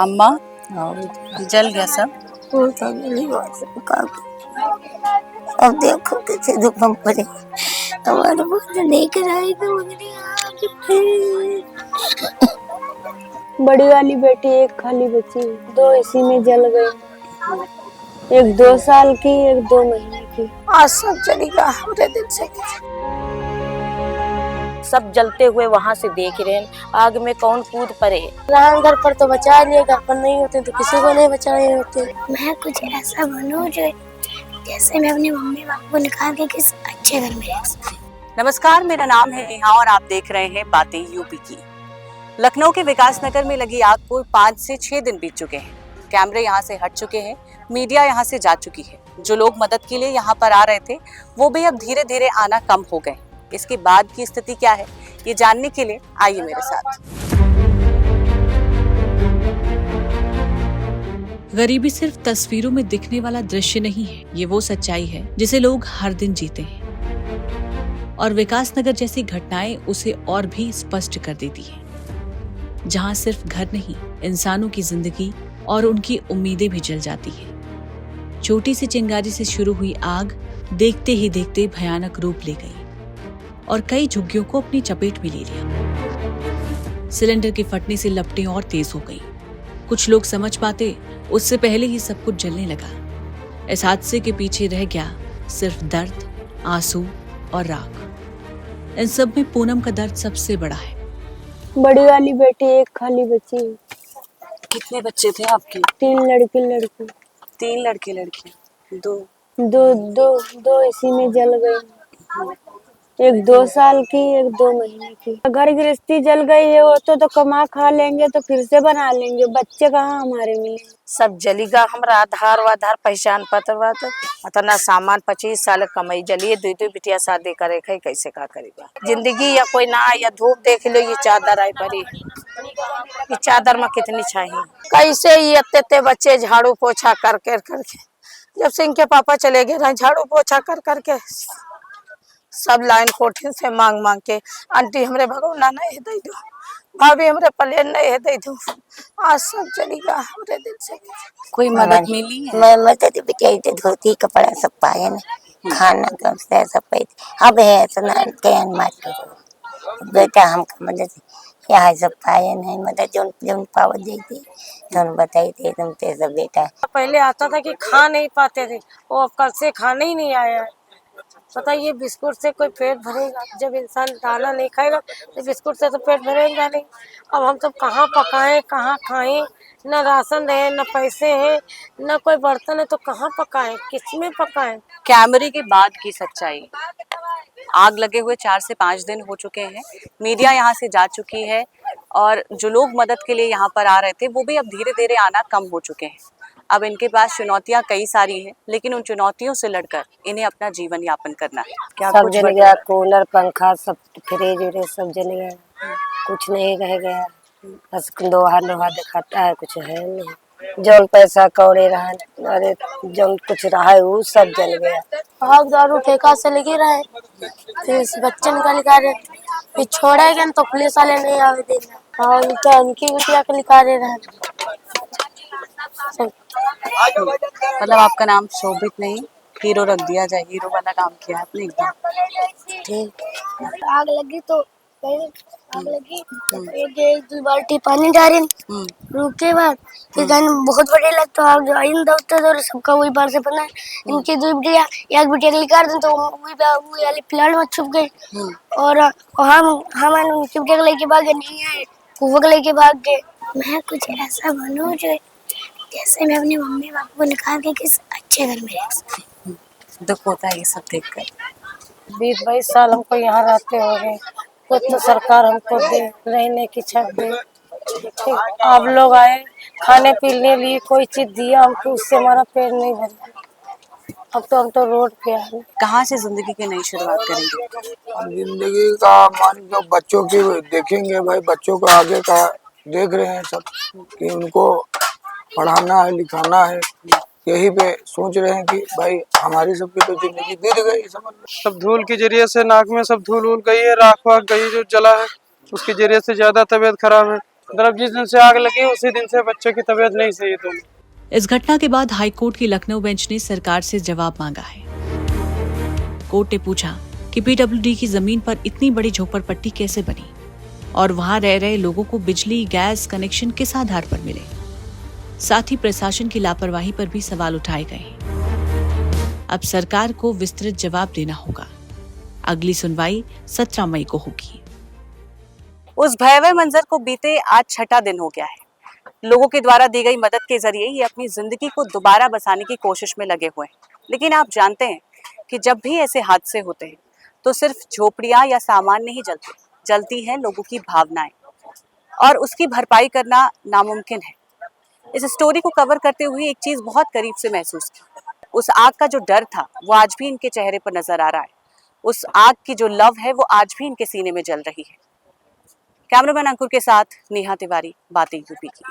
अम्मा जल गया सब। अब देखो कैसे दुख हम पड़े हमारे मुझे देख रहा है तो बड़ी वाली बेटी एक खाली बची, दो इसी में जल गई। एक 2 साल की, एक 2 महीने की। आज सब चलेगा हमारे दिल से। सब जलते हुए वहाँ से देख रहे हैं, आग में कौन कूद पड़े। राम घर पर तो बचा लिए, घर पर नहीं होते तो किसी को नहीं बचाए होते। मैं कुछ ऐसा बनूं जो जैसे मैं अपनी मम्मी पापा को निकाल के किस अच्छे घर में रख सकूं। नमस्कार, मेरा नाम है नेहा और आप देख रहे हैं बातें यूपी की। लखनऊ के विकास नगर में लगी आग को 5 से 6 दिन बीत चुके हैं। कैमरे यहाँ से हट चुके हैं, मीडिया यहाँ से जा चुकी है। जो लोग मदद के लिए यहाँ पर आ रहे थे वो भी अब धीरे धीरे आना कम हो गए। इसके बाद की स्थिति क्या है, ये जानने के लिए आइए मेरे साथ। गरीबी सिर्फ तस्वीरों में दिखने वाला दृश्य नहीं है, ये वो सच्चाई है जिसे लोग हर दिन जीते हैं। और विकास नगर जैसी घटनाएं उसे और भी स्पष्ट कर देती है, जहां सिर्फ घर नहीं, इंसानों की जिंदगी और उनकी उम्मीदें भी जल जाती है। छोटी सी चिंगारी से शुरू हुई आग देखते ही देखते भयानक रूप ले गई और कई झुग्गियों को अपनी चपेट में ले लिया। सिलेंडर के फटने से लपटें और तेज हो गई। कुछ लोग समझ पाते उससे पहले ही सब कुछ जलने लगा। इस हादसे के पीछे रह गया सिर्फ दर्द, आंसू और राख। इन सब में पूनम का दर्द सबसे बड़ा है। बड़ी वाली बेटी एक खाली बची। कितने बच्चे थे आपके? 3 लड़के लड़की। 3 लड़के लड़की। दो इसी में जल गई। एक 2 साल की, एक 2 महीने की। घर गृहस्थी जल गई है, वो तो कमा खा लेंगे तो फिर से बना लेंगे। बच्चे कहाँ हमारे मिले। सब जलीगा, हमारा आधार वाधार पहचान पत्र इतना सामान 25 साल कमाई जलिए। 2 बिटिया शादी करे खाई, कैसे का करेगा। जिंदगी या कोई ना या धूप देख लो, ये चादर आई पड़ी, ये चादर में कितनी चाहिए। कैसे ये इतने बच्चे झाड़ू पोछा करके जब से इनके पापा चले गए झाड़ू पोछा कर करके सब लाइन कोठे से मांग मांग के, आंटी हमरे भगवाना नहीं दे दो, भाभी हमरे प्लेन नहीं दे दो। आज सब चलेगा हमरे दिल से। कोई मदद मिली है? मैं मदद बेचारी धोती कपड़ा सब पाए न, खाना का सब पाए। अब है स्नान के मार करो बेटा, हमका मदद यहाँ सब पाए नहीं। मदद जो जो पावत जाती तुम बताई थे, तुम ते सब बेटा। पहले आता था कि खा नहीं पाते थे, वो अब कल से खाने ही नहीं आया है। पता ये बिस्कुट से कोई पेट भरेगा? जब इंसान दाना नहीं खाएगा तो बिस्कुट से तो पेट भरेगा नहीं। अब हम सब कहाँ पकाएं, कहाँ खाएं? न राशन है, न पैसे हैं, न कोई बर्तन है, तो कहाँ पकाएं, किसमें पकाएं? कैमरे के बाद की सच्चाई। आग लगे हुए 4 से 5 दिन हो चुके हैं। मीडिया यहाँ से जा चुकी है और जो लोग मदद के लिए यहाँ पर आ रहे थे वो भी अब धीरे धीरे आना कम हो चुके हैं। अब इनके पास चुनौतियाँ कई सारी हैं, लेकिन उन चुनौतियों से लड़कर इन्हें अपना जीवन यापन करना है। क्या सब कुछ जल गया, कूलर पंखा सब फ्रिज व्रिज सब जल गया, कुछ नहीं रह गया। बस लोहा लोहा दिखाता है, कुछ है नहीं। जो पैसा कौड़े रहा, अरे जो कुछ रहा है वो सब जल गया। भाग दारू ठेका से लेके रहे, फिर बच्चे निकाल रहे, फिर छोड़े गए तो पुलिस वाले नहीं आवे देना। और तो उनकी बिटिया के निकाले रहे। मतलब आपका नाम शोभित नहीं, हीरो रख दिया जाए। हीरो वाला काम किया आपने एकदम ठीक। आग लगी तो आग लगी, एक 2 बाल्टी पानी डाले, रुके बाद फिर बहुत बड़े लग तो आग इन दौड़ते दौड़े सबका वही बार से बना। इनकी 2 बिटिया, एक बिटिया निकाल दें तो वही वाली प्लाट में छुप गई। और हम उनकी बिटिया लेके भाग गए, नहीं आए वो लेके भाग गए। मैं कुछ ऐसा बनूं जो जैसे मैं अपनी मम्मी पापा को निकाल के किस अच्छे घर में रख सकूं। दुख होता है ये सब देखकर। 20-22 साल हमको यहाँ रहते हो गए, कुछ तो सरकार हमको दे, रहने की छत दे। ठीक, आप लोग आए खाने पीने लिए कोई चीज दिया हमको, उससे हमारा पेट नहीं भरा। अब तो हम तो रोड पे आए। कहाँ से जिंदगी की नई शुरुआत करेंगे? जिंदगी का मान लो बच्चों की देखेंगे भाई, बच्चों का आगे का देख रहे हैं सब कि उनको पढ़ाना है, लिखाना है। यही पे सोच रहे हैं कि भाई हमारी सबकी तो जिंदगी बीत गई। समझ सब धूल के जरिए से नाक में सब धूल उल गई है, राख वाख गई जो जला है उसके जरिए से ज्यादा तबीयत खराब है। मतलब जिस दिन से आग लगी उसी दिन से बच्चे की तबीयत नहीं सही तो। इस घटना के बाद हाईकोर्ट की लखनऊ बेंच ने सरकार से जवाब मांगा है। कोर्ट ने पूछा कि पीडब्ल्यूडी की जमीन पर इतनी बड़ी झोपड़पट्टी कैसे बनी और वहां रह रहे लोगों को बिजली गैस कनेक्शन किस आधार पर मिले। साथ ही प्रशासन की लापरवाही पर भी सवाल उठाए गए। अब सरकार को विस्तृत जवाब देना होगा। अगली सुनवाई 17 मई को होगी। उस भयावह मंजर को बीते आज 6वां दिन हो गया है। लोगों के द्वारा दी गई मदद के जरिए ये अपनी जिंदगी को दोबारा बसाने की कोशिश में लगे हुए हैं। लेकिन आप जानते हैं कि जब भी ऐसे हादसे होते हैं तो सिर्फ झोपड़ियां या सामान नहीं जलते, जलती हैं लोगों की भावनाएं, और उसकी भरपाई करना नामुमकिन है। इस स्टोरी को कवर करते हुए एक चीज बहुत करीब से महसूस की। उस आग का जो डर था वो आज भी इनके चेहरे पर नजर आ रहा है। उस आग की जो लव है वो आज भी इनके सीने में जल रही है। कैमरामैन अंकुर के साथ नेहा तिवारी, बातें यूपी की।